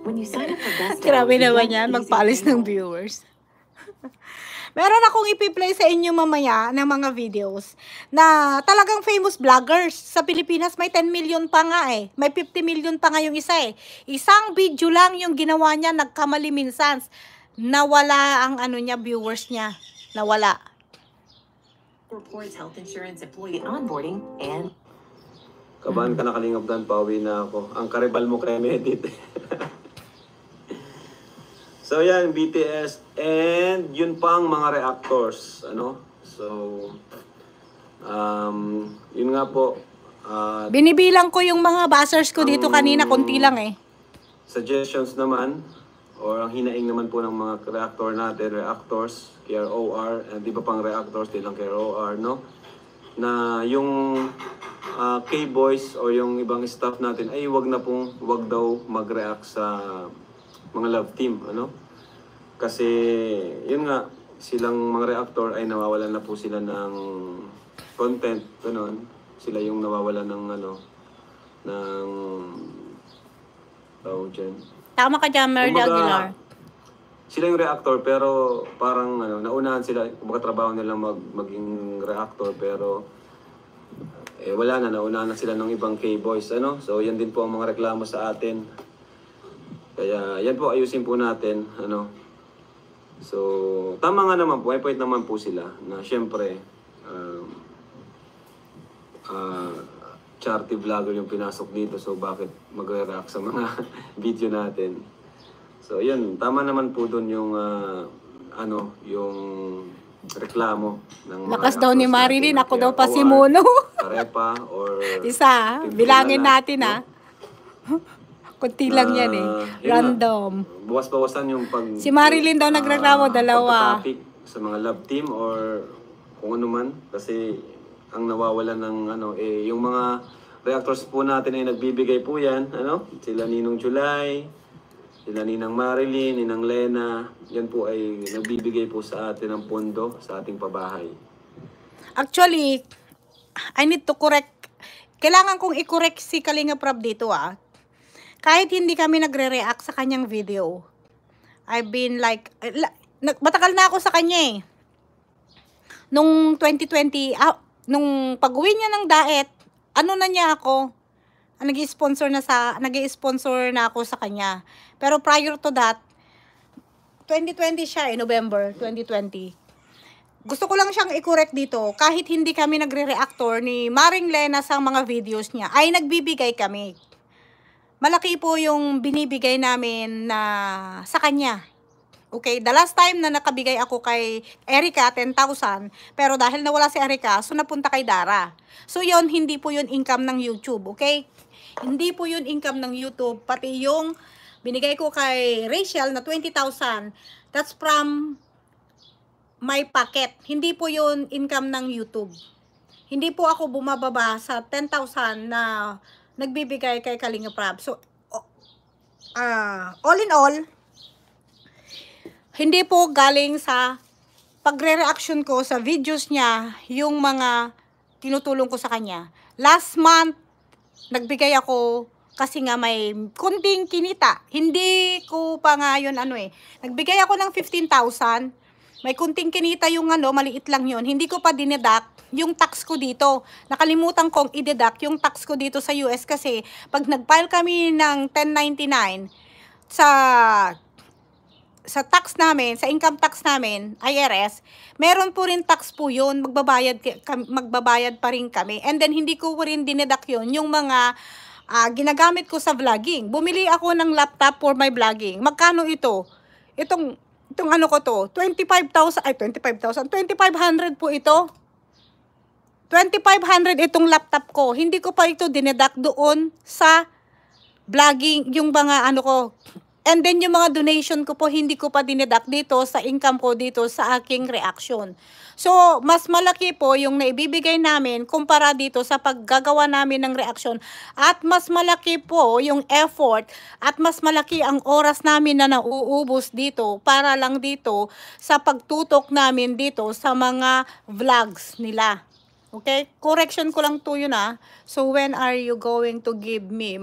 When you sign up for Gusto, Grabe naman yan, magpaalis ng viewers. Meron akong ipi-play sa inyo mamaya ng mga videos na talagang famous vloggers sa Pilipinas. May 10 million pa nga eh. May 50 million pa nga yung isa eh. Isang video lang yung ginawa niya, nagkamali minsan. Nawala ang ano niya, viewers niya. Nawala. Reports health insurance employee onboarding and... Kabahan ka na Kalingap Dan, pauwi na ako. Ang karibal mo kay Medit. So yan, BTS, and yun pang mga reactors, ano? So, yun nga po. Binibilang ko yung mga buzzers ko dito kanina, konti lang eh. Suggestions naman, or ang hinaing naman po ng mga reactor natin, reactors, KROR, di ba pang reactors, di lang KROR, no? Na yung K-boys o yung ibang staff natin ay wag daw mag-react sa mga love team, ano? Kasi, yun nga, silang mga reactor ay nawawalan na po sila ng content, gano'n. Sila yung nawawalan ng, dyan. Tama ka dyan, Merle Aguilar. Sila yung reactor, pero parang, naunahan sila, kumbaga trabaho nilang maging reactor, pero, wala na, naunahan na sila ng ibang K-boys, ano? So, yan din po ang mga reklamo sa atin. Kaya, yan po, ayusin po natin, ano. So, tama nga naman po, may point naman po sila, na syempre, charity vlogger yung pinasok dito, so bakit magre-react sa mga video natin. So, yun, tama naman po dun yung, yung reklamo ng mga Lakas daw ni Marilyn, ako daw pa si KROR, Mono. Karepa, or... Isa, bilangin natin ha. Kunti lang yan eh. Random. Buwas-bawasan yung pag... Si Marilyn daw nagreklamo, dalawa. Pagka-topic sa mga love team or kung ano man. Kasi ang nawawalan ng yung mga reactors po natin ay nagbibigay po yan. Sila Ninong July, sila Ninang Marilyn, Ninang Lena. Yan po ay nagbibigay po sa atin ng pondo sa ating pabahay. Actually, I need to correct. Kailangan kong i-correct si Kalinga Prab dito Kahit hindi kami nagre-react sa kanyang video. I've been like, matagal na ako sa kanya eh. Nung 2020, nung pag-uwi niya ng Daet, na niya ako, nag-sponsor na ako sa kanya. Pero prior to that, 2020 siya November 2020. Gusto ko lang siyang i-correct dito, kahit hindi kami nagre-reactor ni Maring Lena sa mga videos niya, ay nagbibigay kami. Malaki po yung binibigay namin na sa kanya. Okay, the last time na nakabigay ako kay Erica, 10,000, pero dahil nawala si Erica, so napunta kay Dara. So yon, hindi po yun income ng YouTube, okay? Hindi po yun income ng YouTube, pati yung binigay ko kay Rachel na 20,000, that's from my pocket. Hindi po yun income ng YouTube. Hindi po ako bumababa sa 10,000 na nagbibigay kay Kalinga Prab. So, all in all, hindi po galing sa pagre-reaction ko sa videos niya yung mga tinutulong ko sa kanya. Last month, nagbigay ako kasi nga may kunting kinita. Hindi ko pa nga yun Nagbigay ako ng 15,000. May kunting kinita yung maliit lang yun. Hindi ko pa dineduct yung tax ko dito. Nakalimutan kong i-deduct yung tax ko dito sa US kasi pag nag-file kami ng 1099 sa tax namin, sa income tax namin, IRS, meron po rin tax po yun, magbabayad pa rin kami. And then hindi ko rin dineduct yun yung mga ginagamit ko sa vlogging. Bumili ako ng laptop for my vlogging. Magkano ito? Itong ko to, 25,000, 2,500 po ito. 2,500 itong laptop ko. Hindi ko pa ito dineduct doon sa vlogging, yung mga ko. And then yung mga donation ko po, hindi ko pa dineduct dito sa income ko dito sa aking reaction. So, mas malaki po yung naibibigay namin kumpara dito sa paggagawa namin ng reaction. At mas malaki po yung effort at mas malaki ang oras namin na nauubos dito para lang dito sa pagtutok namin dito sa mga vlogs nila. Okay? Correction ko lang to yun So, when are you going to give me?